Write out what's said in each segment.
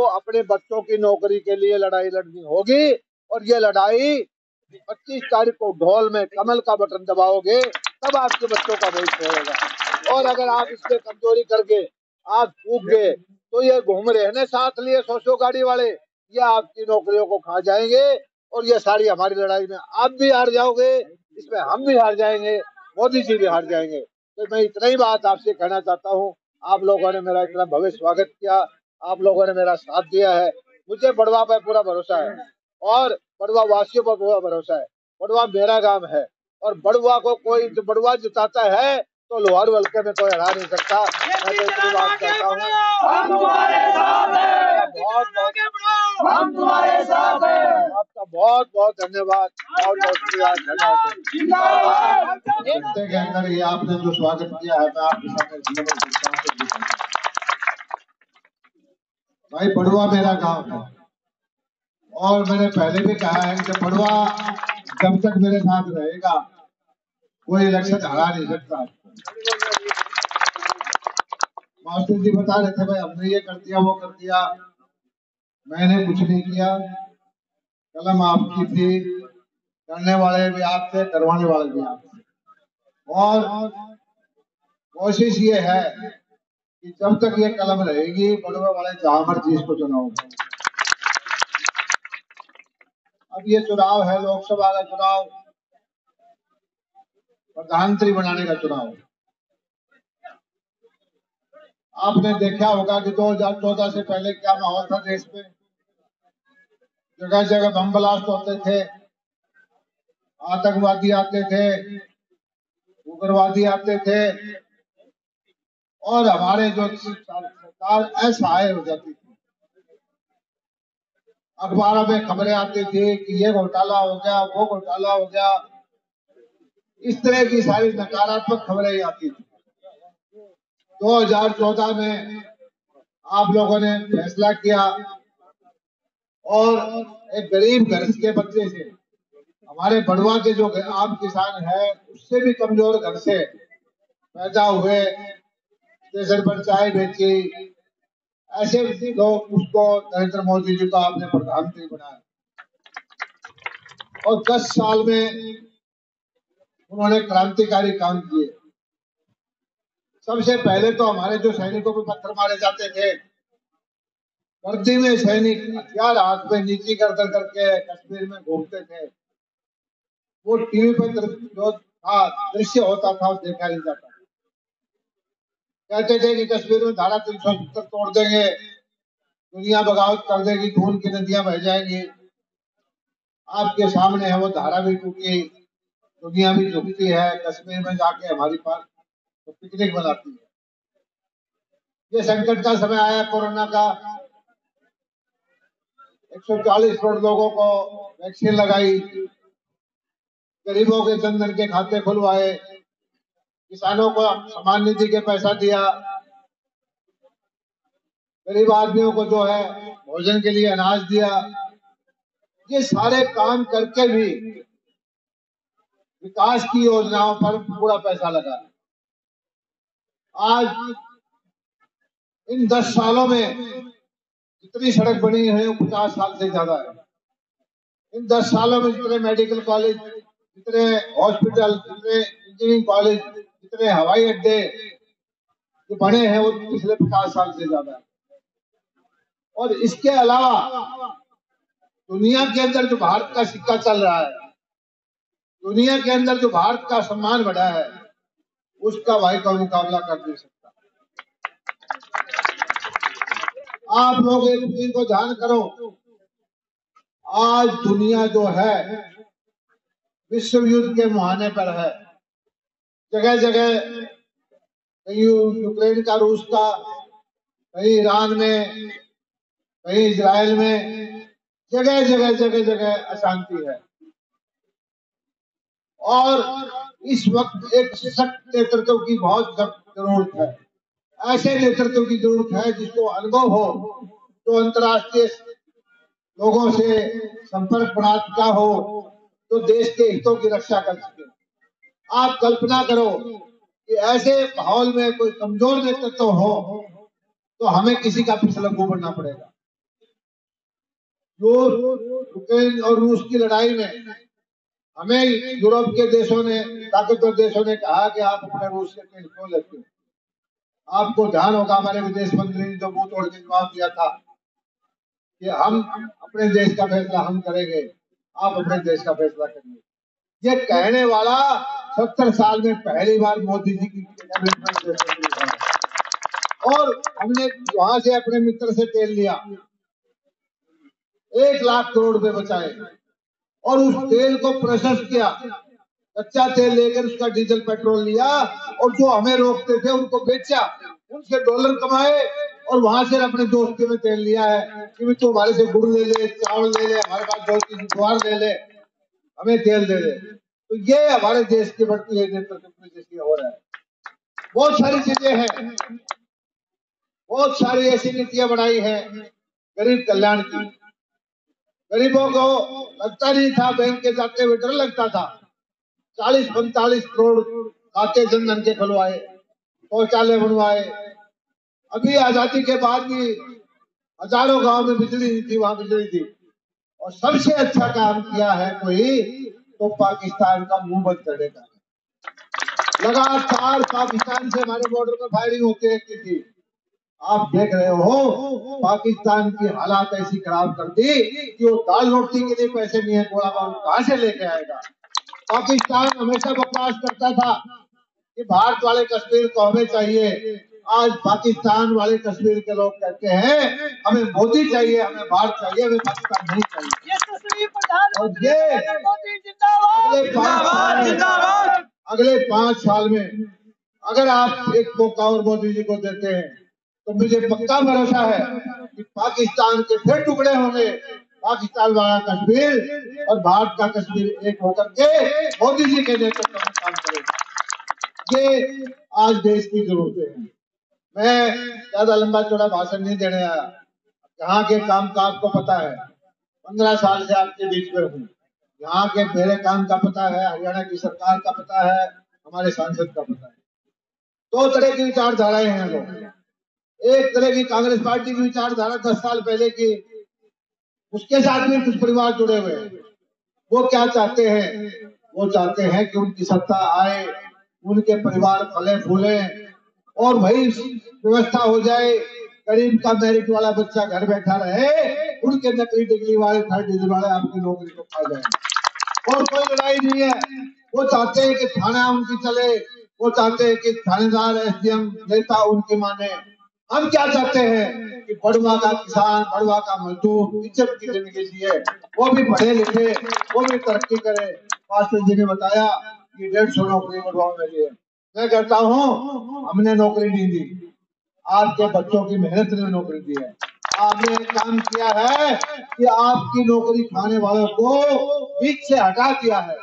अपने बच्चों की नौकरी के लिए लड़ाई लड़नी होगी, और ये लड़ाई 25 तारीख को ढोल में कमल का बटन दबाओगे तब आपके बच्चों का भविष्य होगा। और अगर आप इसमें कमजोरी करके आप चूक गए तो ये घूम रहे हैं साथ लिए 100 गाड़ी वाले, ये आपकी नौकरियों को खा जाएंगे, और ये सारी हमारी लड़ाई में आप भी हार जाओगे, इसमें हम भी हार जाएंगे, मोदी जी भी हार जाएंगे। तो मैं इतना ही बात आपसे कहना चाहता हूँ। आप लोगों ने मेरा इतना भव्य स्वागत किया, आप लोगों ने मेरा साथ दिया है, मुझे बड़वा पर पूरा भरोसा है और बड़वा वासियों पर पूरा भरोसा है। बड़वा मेरा गांव है और बड़वा को कोई बड़वा जिताता है तो लोहारू हल्के में कोई हरा नहीं सकता। मैं तो इतनी बात कहता हूँ। हम तुम्हारे साथ हैं, हम तुम्हारे साथ हैं। आपका बहुत बहुत धन्यवाद, बहुत बहुत शुक्रिया, धन्यवाद। जनता के अंदर ये आपने जो स्वागत किया है, मैं आपके सामने भाई बड़वा मेरा गांव है और मैंने पहले भी कहा है कि बड़वा जब तक मेरे साथ रहेगा कोई इलेक्शन हरा नहीं सकता। मास्टर जी बता रहे थे भाई हमने ये कर दिया वो कर दिया, मैंने कुछ नहीं किया। कलम आपकी थी, करने वाले भी आप थे, करवाने वाले भी आप थे। और कोशिश ये है कि जब तक ये कलम रहेगी बड़वा वाले जहां मर्जी इसको चुनाव। अब ये चुनाव है लोकसभा का चुनाव, प्रधानमंत्री बनाने का चुनाव। आपने देखा होगा कि 2014 से पहले क्या माहौल था देश में। जगह जगह बम ब्लास्ट होते थे, आतंकवादी आते थे, उग्रवादी आते थे और हमारे जो सरकार असहाय हो जाती थी। अखबारों में खबरें आती थी कि ये घोटाला हो गया, वो घोटाला हो गया, इस तरह की सारी नकारात्मक खबरें आती थी। 2014 में आप लोगों ने फैसला किया और एक गरीब घर के बच्चे से, हमारे बड़वा के जो आम किसान है उससे भी कमजोर घर से पैदा हुए, स्टेशन पर चाय बेची, ऐसे लोग उसको नरेंद्र मोदी जी को आपने प्रधानमंत्री बनाया और 10 साल में उन्होंने क्रांतिकारी काम किए। सबसे पहले तो हमारे जो सैनिकों पर पत्थर मारे जाते थे, वर्दी में सैनिक हथियार हाथ में नीचे कर करके कश्मीर में घूमते थे, वो टीवी पर जो था दृश्य होता था देखा नहीं जाता। कहते थे कि कश्मीर में धारा 370 तोड़ देंगे, दुनिया बगावत कर देगी, खून की नदियां बह जाएंगी। आपके सामने है वो धारा भी टूटी, दुनिया भी झुकती है, कश्मीर में जाके हमारी पास तो पिकनिक मनाती है। ये संकट का समय आया कोरोना का, 140 करोड़ लोगों को वैक्सीन लगाई, गरीबों के जनधन के खाते खुलवाए, किसानों को सम्मान निधि के पैसा दिया, गरीब आदमियों को जो है भोजन के लिए अनाज दिया। ये सारे काम करके भी विकास की योजनाओं पर पूरा पैसा लगा। आज इन 10 सालों में जितनी सड़क बनी है वो 50 साल से ज्यादा है। इन 10 सालों में जितने मेडिकल कॉलेज, जितने हॉस्पिटल, जितने इंजीनियरिंग कॉलेज, जितने हवाई अड्डे जो बने हैं वो पिछले 50 साल से ज्यादा है। और इसके अलावा दुनिया के अंदर जो भारत का सिक्का चल रहा है, दुनिया के अंदर जो भारत का सम्मान बढ़ा है, उसका भाई का मुकाबला कर नहीं सकता। आप लोग एक चीज को ध्यान करो, आज दुनिया जो है विश्व युद्ध के मुहाने पर है। जगह जगह कहीं यूक्रेन का, रूस का, कहीं ईरान में, कहीं इजराइल में, जगह जगह जगह जगह अशांति है। और इस वक्त एक सशक्त नेतृत्व की बहुत जरूरत है। ऐसे नेतृत्व की जरूरत है जिसको अनुभव हो, जो अंतर्राष्ट्रीय लोगों से संपर्क बनाता हो, तो देश के हितों की रक्षा कर सके। आप कल्पना करो कि ऐसे माहौल में कोई कमजोर नेतृत्व हो तो हमें किसी का फिसलग्गू बनना पड़ेगा। जो यूक्रेन और रूस की लड़ाई में हमें यूरोप के देशों ने, ताकतवर देशों ने कहा कि आप अपने रूस से तेल क्यों लेते हो। आपको ध्यान होगा हमारे विदेश मंत्री ने जो मुंह तोड़ के जवाब दिया था कि हम अपने देश का फैसला हम करेंगे, आप अपने देश का फैसला करिए। ये कहने वाला 70 साल में पहली बार मोदी जी की कैबिनेट में विदेश मंत्री था। और हमने वहां से अपने मित्र से तेल लिया, 1 लाख करोड़ रुपए बचाए और उस तेल को प्रोसेस किया, कच्चा तेल लेकर उसका डीजल पेट्रोल लिया और जो हमें रोकते थे उनको बेचा, उनसे डॉलर कमाए और वहां से अपने दोस्ती में तेल लिया है कि तू हमारे से गुड़ ले ले, चावल ले ले, हमारे पास दोस्ती जुआर ले ले, हमें तेल दे दे। तो ये हमारे देश की बढ़ती है जैसी हो रहा है। बहुत सारी चीजें हैं, बहुत सारी ऐसी नीतियां बनाई है गरीब कल्याण की। गरीबों को लगता नहीं था, बैंक के जाते हुए डर लगता था। 40-45 करोड़ खाते जनधन के खुलवाए, शौचालय बनवाए। अभी आजादी के बाद भी हजारों गांव में बिजली नहीं थी, वहां बिजली थी। और सबसे अच्छा काम किया है कोई तो पाकिस्तान का मुंह बंद करने का। लगातार पाकिस्तान से हमारे बॉर्डर पर फायरिंग होती रहती थी। आप देख रहे हो पाकिस्तान की हालात ऐसी खराब कर दी कि वो दाल रोटी के लिए पैसे नहीं है, गोला बारूद कहां से लेके आएगा। पाकिस्तान हमेशा बकवास करता था कि भारत वाले कश्मीर को हमें चाहिए। आज पाकिस्तान वाले कश्मीर के लोग कहते हैं हमें मोदी चाहिए, हमें भारत चाहिए, हमें पाकिस्तान नहीं चाहिए। और ये अगले 5 साल में अगर आप एक मौका और मोदी जी को देते हैं तो मुझे पक्का भरोसा है कि पाकिस्तान के फिर टुकड़े होंगे। पाकिस्तान वाला कश्मीर और भारत का कश्मीर एक होकर के मोदी जी के नेतृत्व में काम करेगा। ये आज देश की जरूरत है। मैं ज्यादा लंबा चौड़ा भाषण नहीं देने आया, यहाँ के काम का आपको पता है। 15 साल से आपके बीच में हूँ, यहाँ के मेरे काम का पता है, हरियाणा की सरकार का पता है, हमारे सांसद का पता है। 2 तरह की विचारधाराएं हैं लोग। एक तरह की कांग्रेस पार्टी की विचारधारा 10 साल पहले की, उसके साथ भी कुछ परिवार जुड़े हुए हैं। वो क्या चाहते हैं, वो चाहते हैं कि उनकी सत्ता आए, उनके परिवार फले फूले और भाई व्यवस्था हो जाए, गरीब का मेरिट वाला बच्चा घर बैठा रहे, उनके नकली डिग्री वाले, थर्ड डिग्री वाले आपकी नौकरी को खा जाए। और कोई लड़ाई नहीं है। वो चाहते हैं कि थाना उनकी चले, वो चाहते हैं कि थानेदार एसडीएम नेता उनकी माने। हम क्या चाहते हैं कि बड़वा का किसान, बड़वा का मजदूर इज्जत की जिंदगी जिए, वो भी पढ़े लिखे, वो भी तरक्की करे। मास्टर जी ने बताया कि 150 नौकरी बड़वाओं में दी है। मैं कहता हूँ हमने नौकरी नहीं दी, आपके बच्चों की मेहनत ने नौकरी दी है। आपने एक काम किया है कि आपकी नौकरी खाने वालों को बीच से हटा दिया है।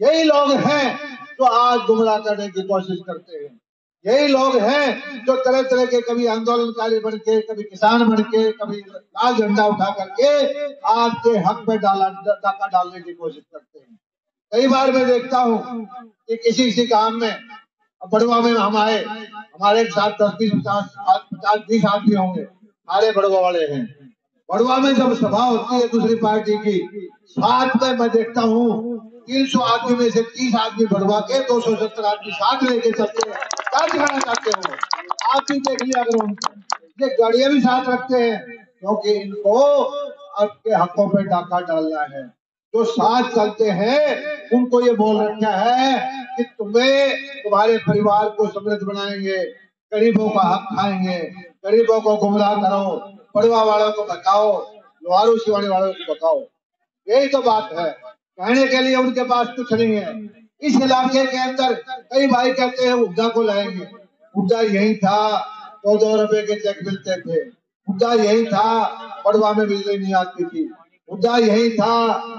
यही लोग हैं जो आज गुमराह करने की कोशिश करते हैं। यही लोग हैं जो तरह तरह के कभी आंदोलनकारी बन के, कभी किसान बन के, कभी लाल झंडा उठा करके आपके हक पे डाका डालने की कोशिश करते हैं। कई बार मैं देखता हूँ कि किसी काम में, बड़वा में हम आए, हमारे साथ 10-20 आदमी होंगे, सारे बड़वा वाले हैं। बड़वा में जब सभा होती है दूसरी पार्टी की, साथ में मैं देखता हूँ 300 आदमी में से 30 आदमी बड़वा के, 270 आदमी साथ लेके चलते हैं। क्या दिखाना चाहते हो? आप भी देख लिया करो उनको, ये गाड़ियां भी साथ रखते हैं क्योंकि इनको आपके हकों पे डाका डालना है। जो साथ चलते हैं उनको ये बोल रखा है कि तुम्हें, तुम्हारे परिवार को समृद्ध बनाएंगे, गरीबों का हक खाएंगे, गरीबों को गुमराह करो, बड़वा वालों को भगाओ, लोहारू सिवानी वालों को भगाओ। यही तो बात है। कहने के लिए उनके पास कुछ नहीं है। इस इलाके के अंदर कई भाई कहते हैं हुड्डा को लाएंगे। हुड्डा यही था, 2-2 रुपए के चेक मिलते थे। हुड्डा यही था, बड़वा में बिजली नहीं आती थी। मुद्दा यही था,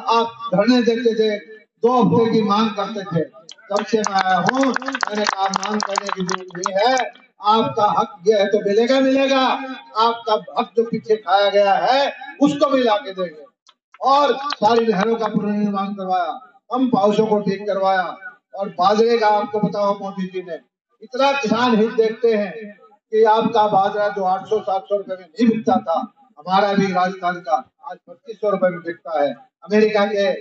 आप धरने देते थे, 2 हफ्ते की मांग करते थे। तब से मैं आया हूँ, मैंने कहा मांग करने की जरूरत नहीं है, आपका हक ये है तो मिलेगा मिलेगा। आपका हक जो पीछे खाया गया है उसको भी ला के देंगे। और सारी नहरों का पुनर्निर्माण करवाया, पंप हाउसों को ठीक करवाया। और बाजरे का आपको बताओ मोदी जी ने इतना किसान हित देखते हैं कि आपका बाजरा जो 800-700 रुपए में नहीं बिकता था, हमारा भी राजस्थान का आज 2500 रुपए में बिकता है। अमेरिका के,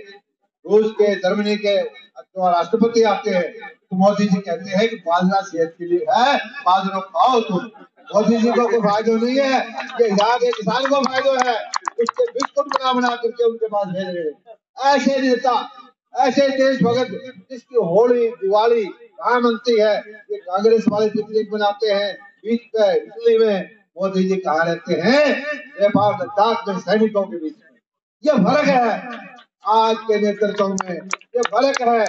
रूस के, जर्मनी के जो राष्ट्रपति आते हैं तो मोदी जी कहते हैं कि बाजरा सेहत के लिए है, बाजरा खाओ तुम। मोदी जी को कोई फायदा नहीं है, ये यहाँ के किसान को फायदा है, उसके बिस्कुट बना बना करके उनके पास भेज रहे हैं। ऐसे नेता, ऐसे देश भगत जिसकी होली दिवाली कहाँ मनती है, ये कांग्रेस वाले पिकनिक बनाते हैं बीच पे दिल्ली में। मोदी जी कहाँ रहते हैं? नेपाल लद्दाख में सैनिकों के बीच में। ये फर्क है आज के नेतृत्व में, ये फर्क है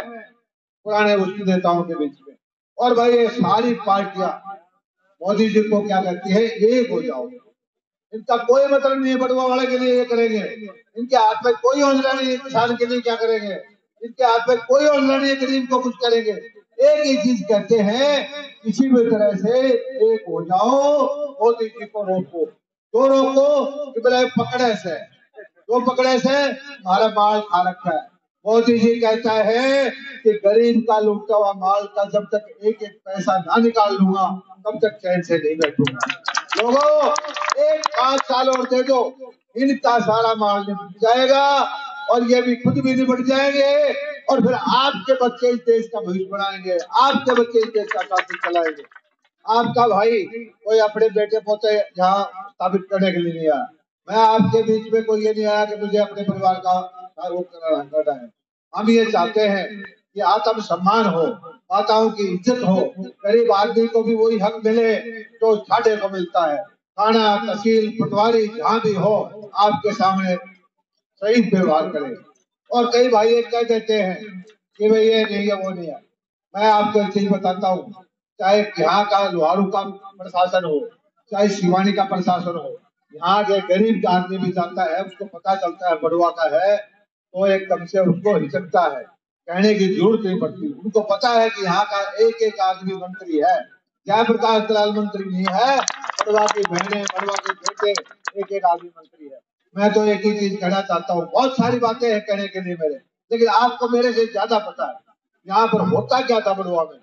पुराने उस नेताओं के बीच में। और भाई ये सारी पार्टियां मोदी जी को क्या कहती है, एक हो जाओ। इनका कोई मतलब नहीं है बटुआ वाले के लिए ये करेंगे, इनके हाथ में कोई हौसला नहीं है किसान के लिए क्या करेंगे, इनके हाथ में कोई हौसला नहीं है गरीब को कुछ करेंगे। एक ही चीज कहते हैं, किसी भी तरह से एक हो जाओ, मोदी जी को रोको। तो रोको कि बोले पकड़े से, तो पकड़े से हमारा माल खा रखा है। मोदी जी कहता है कि गरीब का लूटा हुआ माल का जब तक एक एक पैसा ना निकाल लूंगा तब तक चैन से नहीं बैठूंगा। लोगों, एक 5 साल और दे दो, इनका सारा माल निपट जाएगा और ये भी खुद भी निपट जाएंगे और फिर आपके बच्चे इस देश का भविष्य बनाएंगे, आपके बच्चे इस देश का शासन चलाएंगे। आपका भाई कोई अपने बेटे पोते यहाँ स्थापित करने के लिए नहीं आया। मैं आपके बीच में कोई ये नहीं आया कि मुझे अपने परिवार का वो करना है। हम ये चाहते हैं कि आत्म सम्मान हो, माताओं की इज्जत हो, गरीब आदमी को भी वही हक मिले जो साढ़े को मिलता है। थाना, तहसील, पटवारी जहाँ भी हो आपके सामने सही व्यवहार करें। और कई भाई ये कह देते हैं कि भाई ये नहीं है वो नहीं है। मैं आपको एक चीज बताता हूँ, चाहे यहाँ का लोहारू का प्रशासन हो, चाहे शिवानी का प्रशासन हो, यहाँ के गरीब का आदमी भी जाता है, उसको पता चलता है बड़ुआ का है तो एकदम से उसको हिचकता है, कहने की जरूरत नहीं पड़ती। उनको पता है कि यहाँ का एक एक आदमी मंत्री है, जयप्रकाश दलाल मंत्री नहीं है, बड़ुआ की बहनें, बड़ुआ के बेटे एक एक आदमी मंत्री है। मैं तो एक ही चीज कहना चाहता हूँ, बहुत सारी बातें हैं कहने के लिए मेरे, लेकिन आपको मेरे से ज्यादा पता है यहाँ पर होता क्या था। बड़ुआ में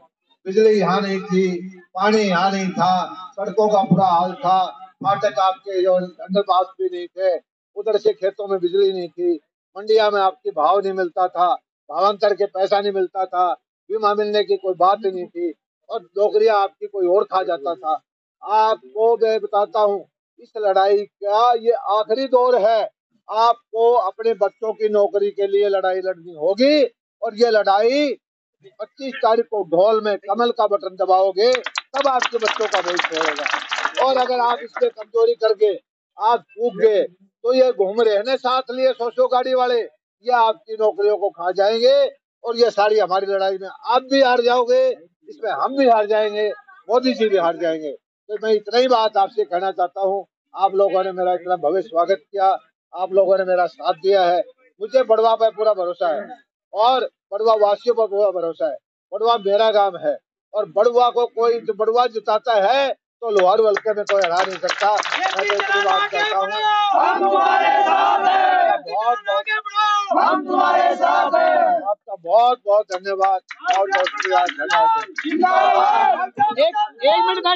बिजली यहाँ नहीं थी, पानी यहाँ नहीं था, सड़कों का बुरा हाल था, फाटक आपके जो अंडरपास भी नहीं थे, उधर से खेतों में बिजली नहीं थी, मंडिया में आपकी भाव नहीं मिलता था, भावांतर के पैसा नहीं मिलता था, बीमा मिलने की कोई बात नहीं थी और नौकरियां आपकी कोई और खा जाता था। आपको मैं बताता हूँ, इस लड़ाई का ये आखिरी दौर है। आपको अपने बच्चों की नौकरी के लिए लड़ाई लड़नी होगी और ये लड़ाई 25 तारीख को ढोल में कमल का बटन दबाओगे तब आपके बच्चों का भविष्य होगा। और अगर आप इसमें कमजोरी करके आप चूक गए तो ये घूम रहे हैं साथ लिए 100 गाड़ी वाले, ये आपकी नौकरियों को खा जाएंगे और ये सारी हमारी लड़ाई में आप भी हार जाओगे, इसमें हम भी हार जाएंगे, मोदी जी भी हार जाएंगे। तो मैं इतना ही बात आपसे कहना चाहता हूँ। आप लोगों ने मेरा इतना भव्य स्वागत किया, आप लोगों ने मेरा साथ दिया है, मुझे बड़वा पर पूरा भरोसा है और बड़वा वासियों पर पूरा भरोसा है। बड़वा मेरा गांव है और बड़वा को कोई जो बड़वा जिताता है तो लोहारू हल्के में कोई हरा नहीं सकता। मैं तो इतनी बात कहता हूँ, हम तुम्हारे साथ हैं, बहुत बहुत हम तुम्हारे साथ हैं। आपका बहुत बहुत धन्यवाद, बहुत बहुत शुक्रिया, धन्यवाद। जिंदाबाद। एक मिनट का